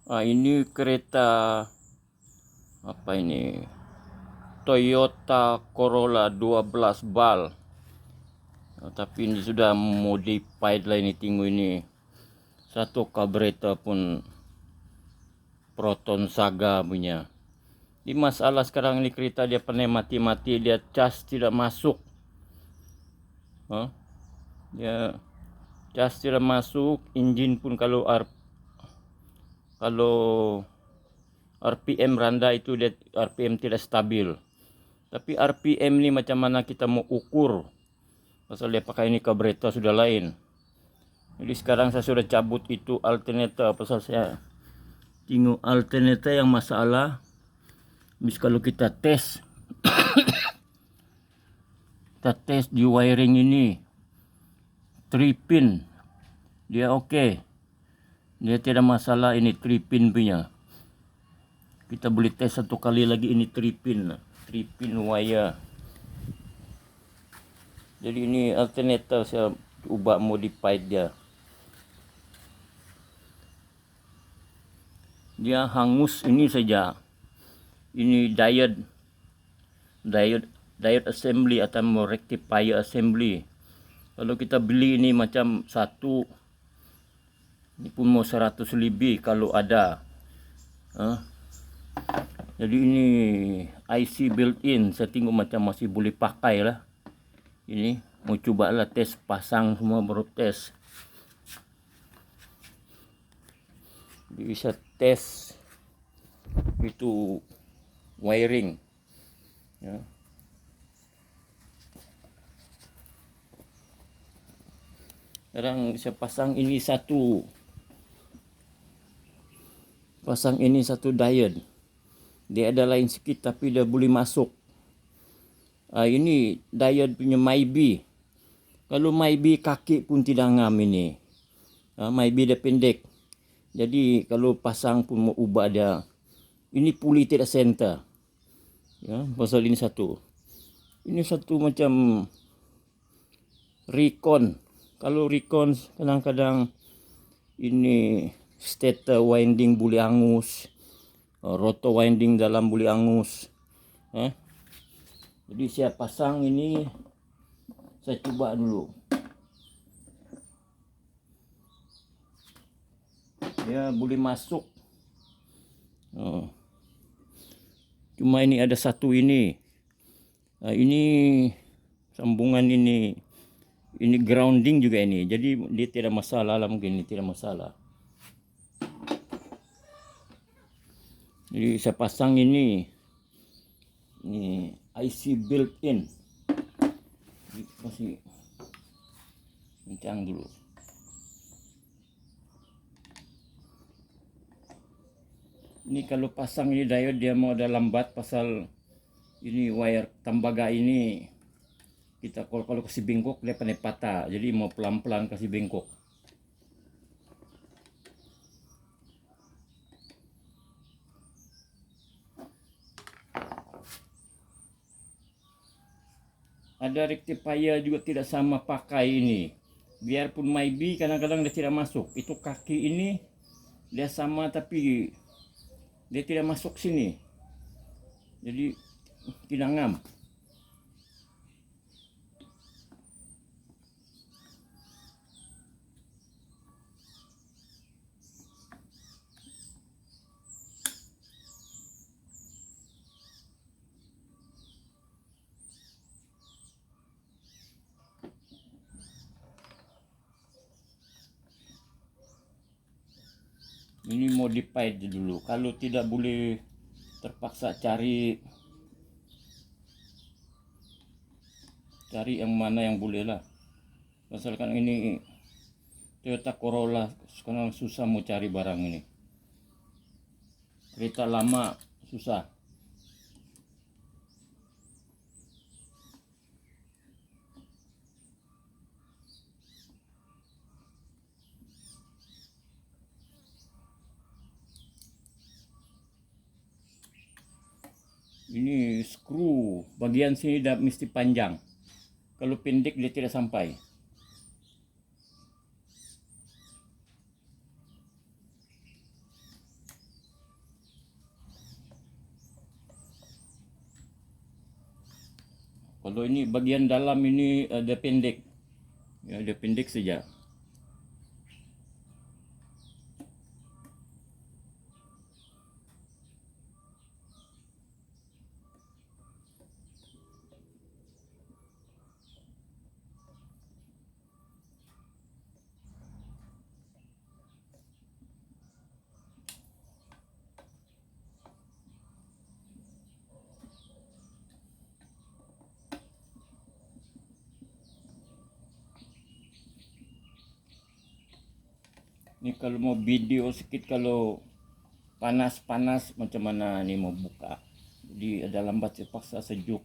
Ini kereta apa ini? Toyota Corolla 12 bal. Tapi ini sudah modified lah ini, tunggu ini. Satu carburetor pun Proton Saga punya. Ini masalah sekarang ini kereta dia pernah mati-mati, dia cas tidak masuk. Dia cas tidak masuk, engine pun kalau RPM rendah itu dia RPM tidak stabil. Tapi RPM ni macam mana kita mau ukur? Pasal dia pakai ini carburetor sudah lain. Jadi sekarang saya sudah cabut itu alternator, pasal saya tengok alternator yang masalah. Habis kalau kita tes di wiring ini 3 pin dia okey, dia tidak masalah. Ini 3 pin punya, kita boleh tes satu kali lagi. Ini 3 pin wire. Jadi ini alternator saya ubah modified dia hangus ini saja. Ini diode assembly atau rectifier assembly. Kalau kita beli ini macam satu, ini pun mau 100 lebih kalau ada. Jadi ini IC built-in, saya tengok macam masih boleh pakai lah. Ini mau coba lah tes, pasang semua baru tes. Jadi bisa tes itu wiring. Sekarang saya pasang ini satu diode. Dia ada lain sikit tapi dia boleh masuk. Ini diode punya MyB. Kalau MyB kaki pun tidak ngam ini. MyB dia pendek. Jadi kalau pasang pun mau ubah dia. Ini puli tidak center. Pasal ini satu. Ini satu macam Recon. Kalau Recon kadang-kadang ini stator winding boleh angus, rotor winding dalam boleh angus. Jadi saya pasang ini, saya cuba dulu. Ya boleh masuk. Cuma ini ada satu ini. Ini sambungan ini grounding juga ini. Jadi dia tidak masalah lah, mungkin ini tidak masalah. Jadi saya pasang ini IC built-in. Masih kencang dulu. Ini kalau pasang ini diode dia mau ada lambat, pasal ini wire tembaga ini kita kalau kasih bengkok dia pandai patah. Jadi mau pelan-pelan kasih bengkok. Ada rectifier juga tidak sama pakai ini. Biarpun MyB kadang-kadang dia tidak masuk. Itu kaki ini dia sama tapi dia tidak masuk sini. Jadi tidak ngam. Ini modified dulu. Kalau tidak boleh terpaksa cari yang mana yang boleh lah. Misalkan ini Toyota Corolla, sekarang susah mau cari barang ini. Kereta lama susah. Ini skru bagian sini dah mesti panjang. Kalau pendek dia tidak sampai. Kalau ini bagian dalam ini ada pendek, ya ada pendek saja. Ini kalau mau video sedikit, kalau panas-panas macam mana nih mau buka. Jadi ada lambat terpaksa sejuk.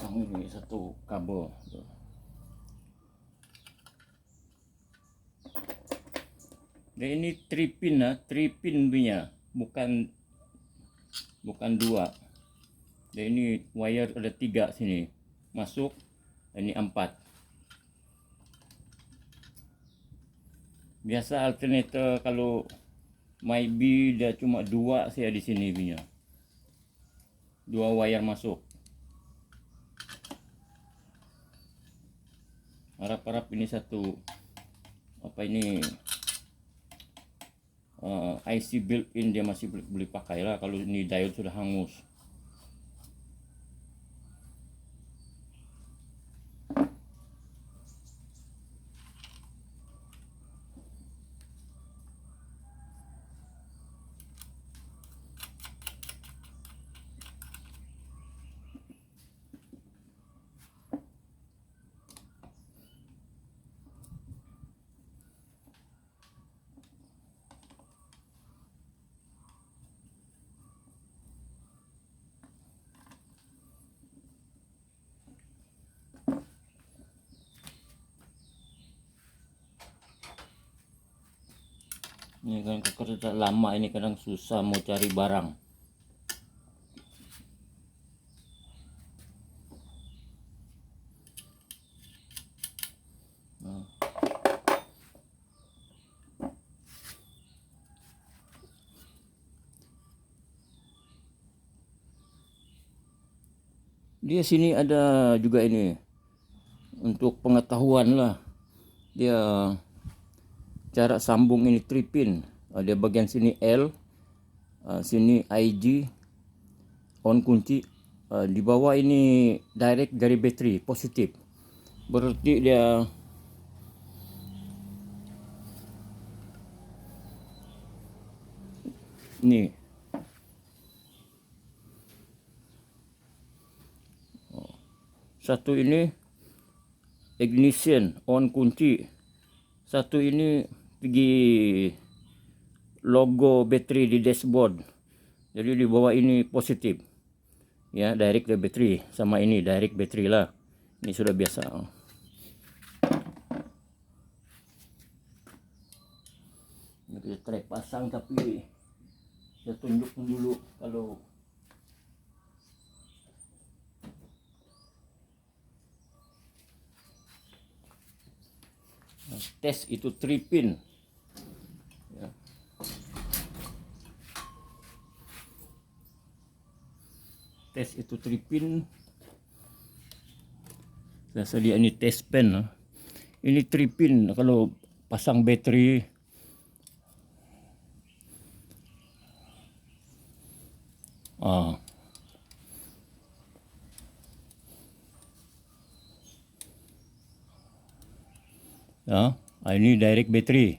Pasang ini satu kabel. Dan ini 3 pin, 3 pin punya, bukan 2. Dan ini wire ada 3 sini masuk, ini 4. Biasa alternator kalau Mybi dia cuma 2 saya di sini punya. 2 wire masuk. Harap-harap ini satu apa ini IC built-in dia masih boleh pakai lah. Kalau ini diode sudah hangus. Ini kan kereta lama ini kadang susah mau cari barang. Dia sini ada juga ini untuk pengetahuan lah. Dia cara sambung ini 3 pin. Dia bagian sini L, sini IG, on kunci. Di bawah ini direct dari bateri positif. Berarti dia nih. Satu ini ignition, on kunci. Satu ini pergi logo bateri di dashboard. Jadi di bawah ini positif. Ya, direct dari bateri. Sama ini direct bateri lah. Ini sudah biasa. Ini kita try pasang, tapi saya tunjukkan dulu kalau tes itu 3 pin. Ya. Tes itu 3 pin. Saya sedia ini test pen. Ini 3 pin kalau pasang bateri. Ya, ini direct bateri.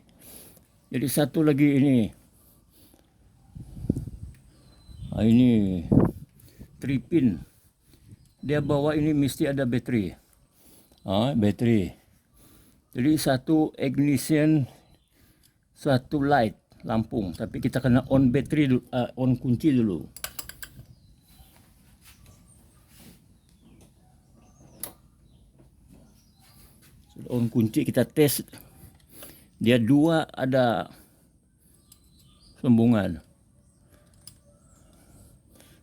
Jadi satu lagi ini. Ini 3 pin. Dia bawa ini mesti ada bateri. Bateri. Jadi satu ignition, satu light lampu. Tapi kita kena on bateri, on kunci dulu. daun kunci kita tes, dia 2 ada sambungan,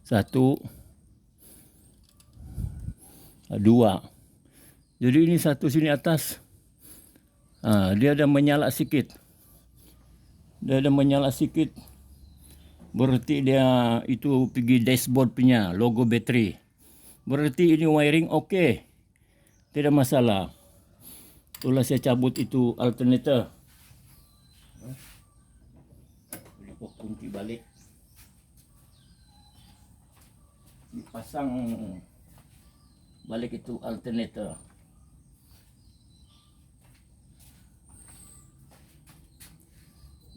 1, 2. Jadi ini 1 sini atas, dia ada menyala sikit, berarti dia itu pergi dashboard punya logo bateri. Berarti ini wiring oke, tidak masalah. Itulah saya cabut itu alternator. Kunci balik, dipasang balik itu alternator.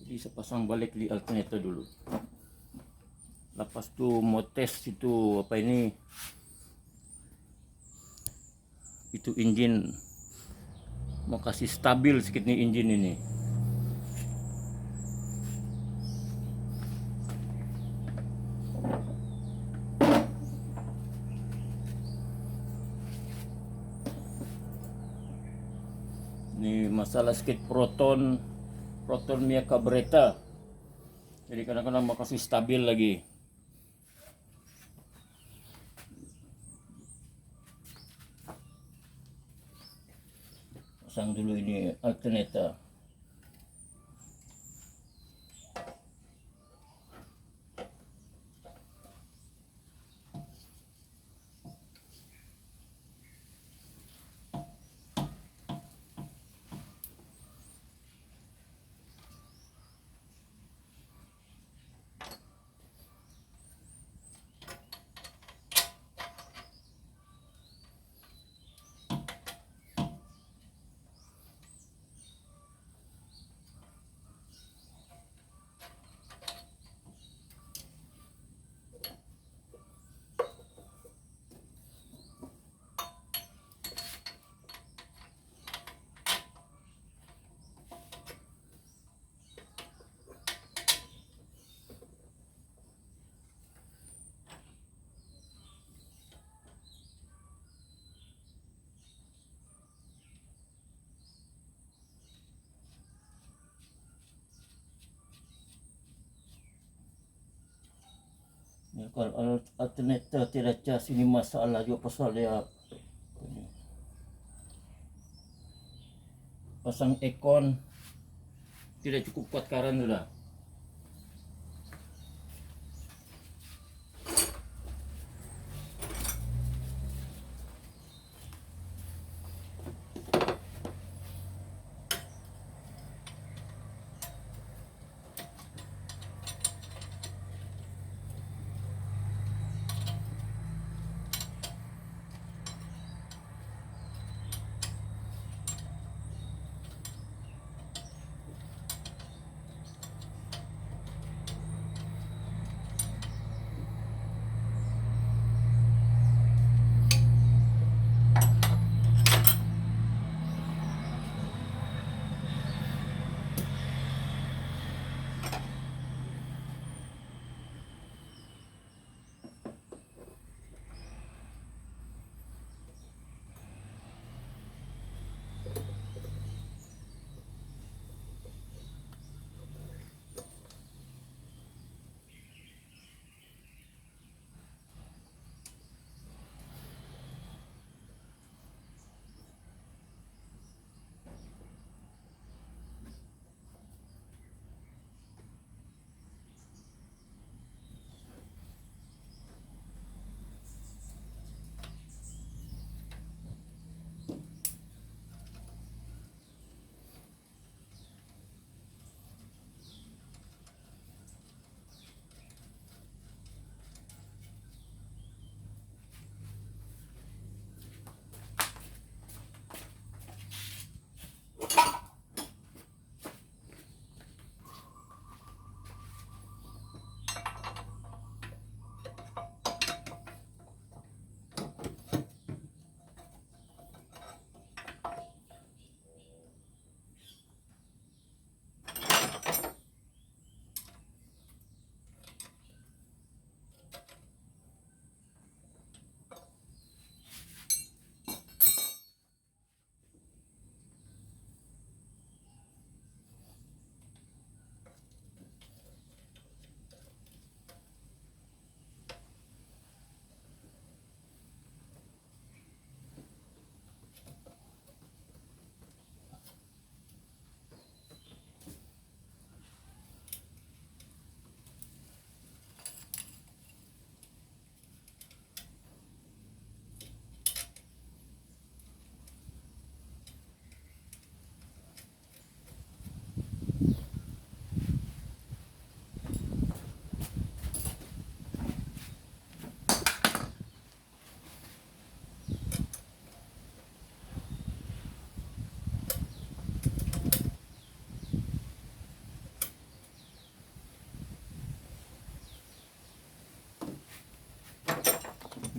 Jadi saya pasang balik di alternator dulu. Lepas tu mau tes itu apa ini, itu engine mau kasih stabil sedikit nih engine ini. Ini masalah sedikit proton punya carburetor. Jadi kadang-kadang mau kasih stabil lagi. Pasang dulu ini alternator. Ya, kalau alternator tidak cas ini masalah juga pasal dia pasang aircon tidak cukup kuat current sudah.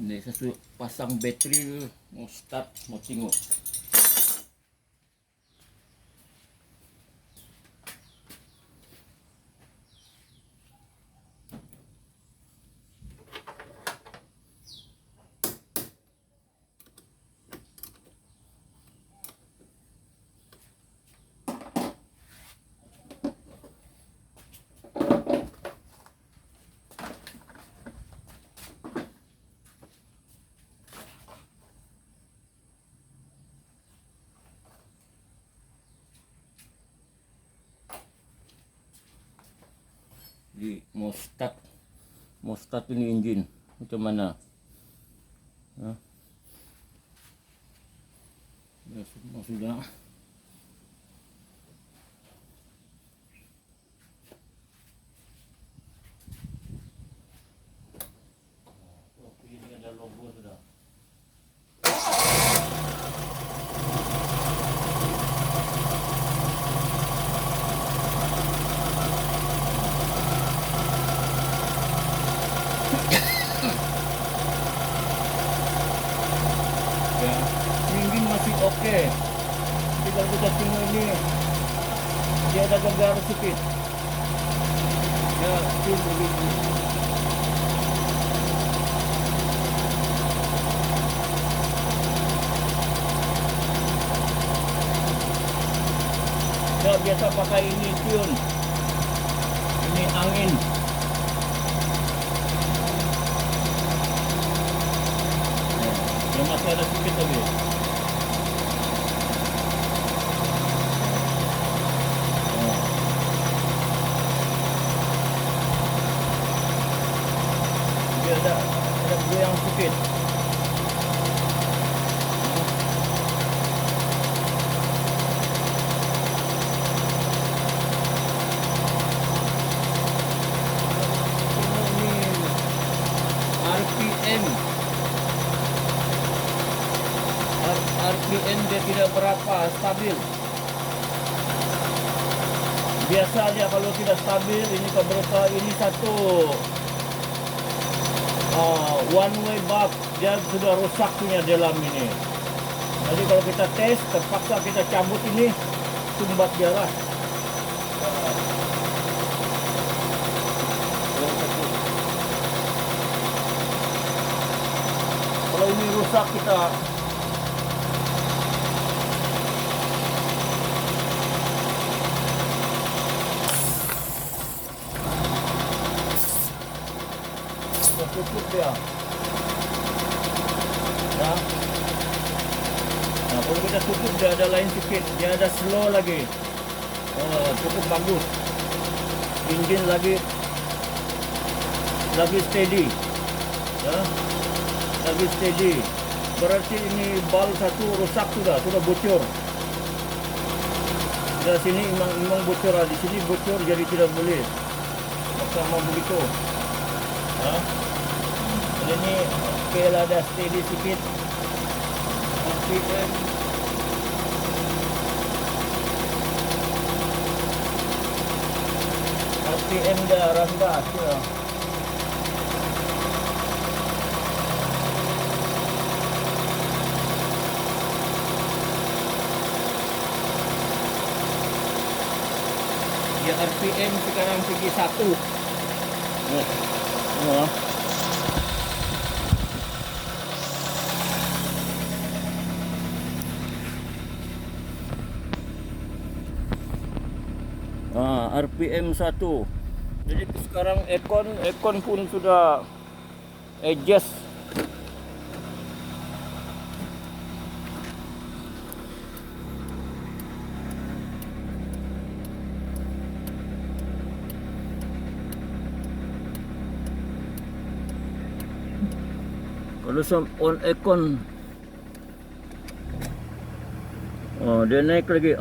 Ini saya pasang bateri, mau start, mau tengok. Jadi mau start ini engine macam mana? Ya, semua sudah. Ini ada logo sudah. Ya, engine masih oke. Tapi kalau kita tengok ini, dia ada gegar sedikit. Ya, still begini. Saya biasa pakai ini tune. Ini angin. Yang masih ada sedikit lagi. Dia ada goyang sedikit. RPM dia tidak berapa stabil. Biasanya kalau tidak stabil, ini keberapa ini satu one way valve dia sudah rusak punya dalam ini. Jadi kalau kita tes, terpaksa kita cabut ini, sumbat dia lah. Kalau ini rusak kita tutup dia. Nah, kalau kita tutup dia ada lain sedikit, dia ada slow lagi. Cukup bagus. Engine lagi steady. Ya, lagi steady. Berarti ini valve satu rusak sudah bocor. Dari sini memang bocor, di sini bocor jadi tidak boleh. Sama begitu. Ya. Ini oke lah, ada steady sedikit. RPM dah rendah ya. Ya RPM sekarang pergi 1. RPM 1. Jadi sekarang aircon pun sudah adjust. Kalau on aircon, dia naik lagi.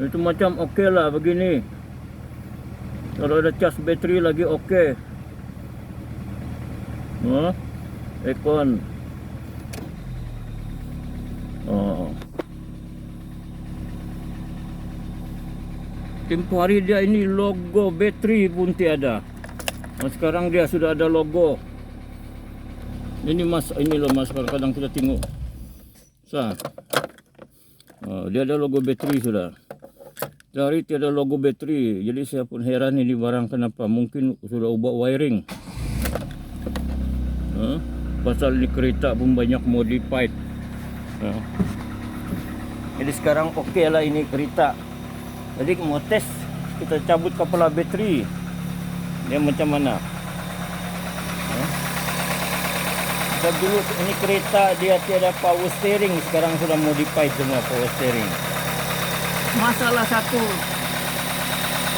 Itu macam okey lah begini. Kalau ada cas bateri lagi okey. Aircon. Tempoh hari dia ini logo bateri pun tiada. Sekarang dia sudah ada logo. Ini mas, ini loh mas, kadang-kadang kita tengok. Dia ada logo bateri sudah. Dari tiada logo bateri, jadi saya pun heran ini barang kenapa. Mungkin sudah ubah wiring. Pasal ini kereta pun banyak modified. Jadi sekarang oke lah ini kereta. Jadi mau tes, kita cabut kepala bateri. Dia macam mana? Dulu ini kereta dia tiada power steering, sekarang sudah modified semua power steering. Masalah satu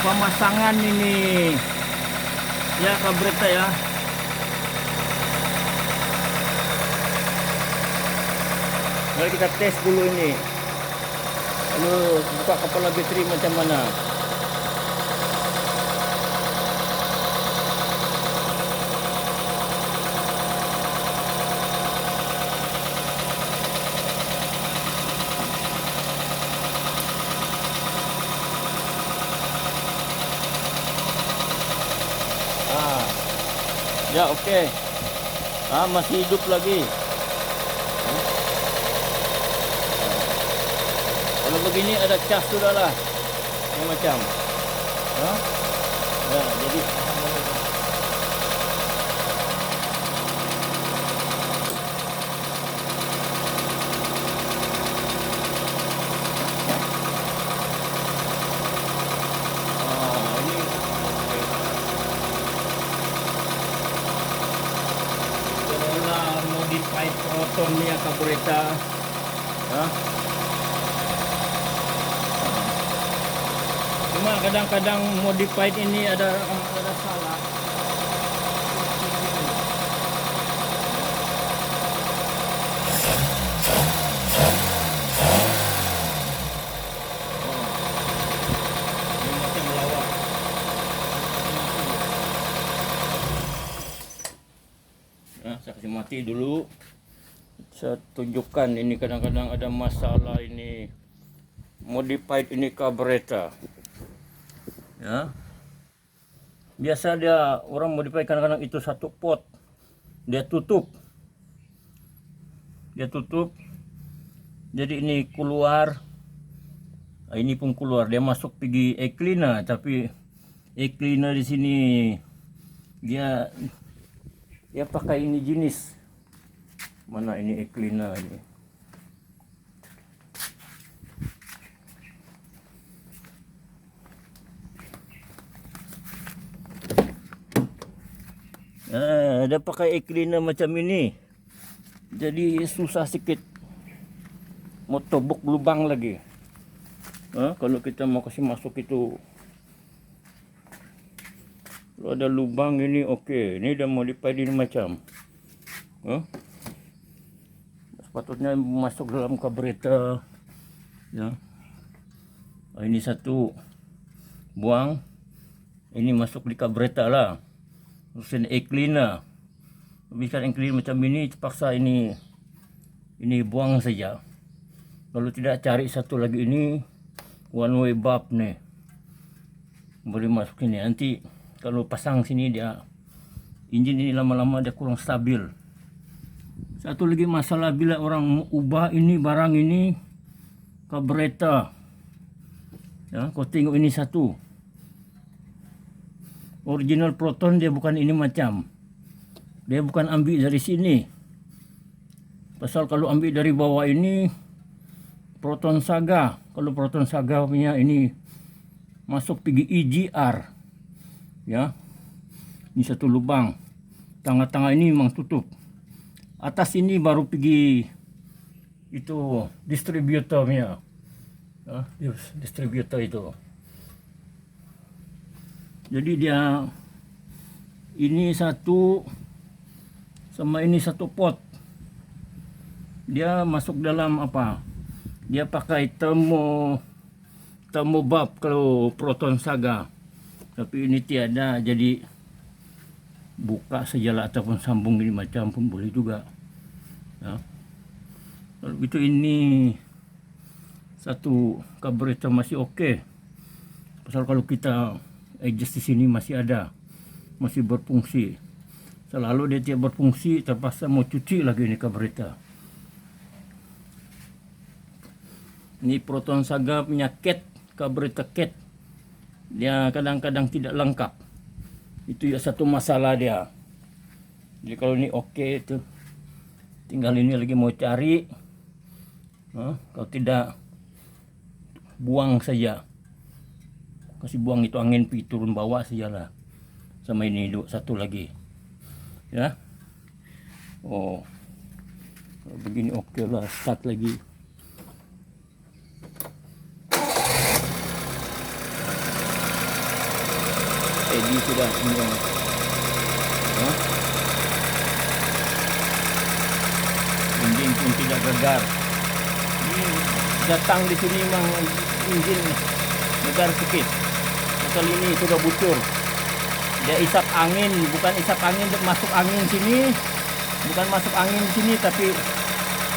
pemasangan ini ya kabreta ya. Mari kita tes dulu ini. Lalu buka kepala bateri macam mana. Ya oke. Masih hidup lagi. Kalau begini ada cas sudah lah. Yang macam. Ya, jadi modified protonnya kabureta. Cuma kadang-kadang modified ini ada salah. Ini macam lawak. Saya kasih mati dulu. Saya tunjukkan ini kadang-kadang ada masalah ini modified ini carburetor. Ya. Biasa dia orang modify kadang-kadang itu satu pot. Dia tutup. Jadi ini keluar. Ini pun keluar. Dia masuk pergi air cleaner, tapi air cleaner di sini dia pakai ini jenis. Mana ini air cleaner ini? Dia pakai air cleaner macam ini. Jadi susah sikit. Mau tobok lubang lagi. Kalau kita mau kasih masuk itu. Kalau ada lubang ini oke. Ini udah modify ini macam. Sepatutnya masuk dalam carburetor. Ya. Ini satu buang. Ini masuk di carburetor lah. Terus ini air cleaner. Habiskan air cleaner macam ini, terpaksa ini buang saja. Kalau tidak cari satu lagi ini one way bulb nih. Boleh masuk ini. Nanti kalau pasang sini dia engine ini lama-lama dia kurang stabil. Satu lagi masalah bila orang ubah ini barang ini carburetor. Ya, kau tengok ini satu. Original proton dia bukan ini macam. Dia bukan ambil dari sini. Pasal kalau ambil dari bawah ini proton saga. Kalau proton saga punya ini masuk pergi EGR. Ya. Ini satu lubang. Tengah-tengah ini memang tutup. Atas ini baru pergi itu distributornya. Distributor itu. Jadi dia ini satu sama ini satu pot. Dia masuk dalam apa? Dia pakai termo bulb kalau proton saga. Tapi ini tiada, jadi buka sajalah ataupun sambung ini macam pun boleh juga. Ya. Kalau itu ini satu carburetor masih oke. Pasal kalau kita adjust di sini masih ada, masih berfungsi. Selalu dia tidak berfungsi, terpaksa mau cuci lagi ini carburetor. Ini Proton Saga punya cat, carburetor cat. Dia kadang-kadang tidak lengkap. Itu ya satu masalah dia. Jadi kalau ini oke itu, tinggal ini lagi mau cari. Kalau tidak, buang saja. Kasih buang itu angin turun bawah saja lah. Sama ini satu lagi. Ya. Oh. Kalau begini oke lah, start lagi. Jadi sudah semua. Injin pun tidak gegar. Ini datang di sini memang injin gegar sedikit. Pasal ini sudah bocor. Dia isap angin, bukan isap angin masuk angin sini, bukan masuk angin di sini, tapi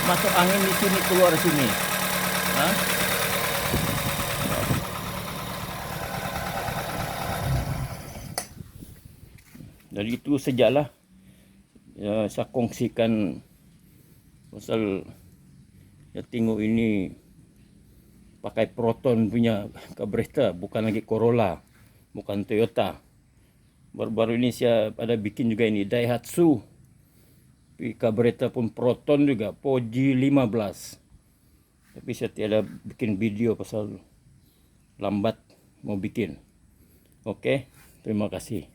masuk angin di sini keluar sini. Dari itu sejalah ya, saya kongsikan pasal ya tengok ini pakai Proton punya carburetor, bukan lagi Corolla, bukan Toyota. Baru-baru ini saya ada bikin juga ini Daihatsu, carburetor pun Proton juga, Poji 15. Tapi saya tiada bikin video pasal lambat mau bikin. Oke, terima kasih.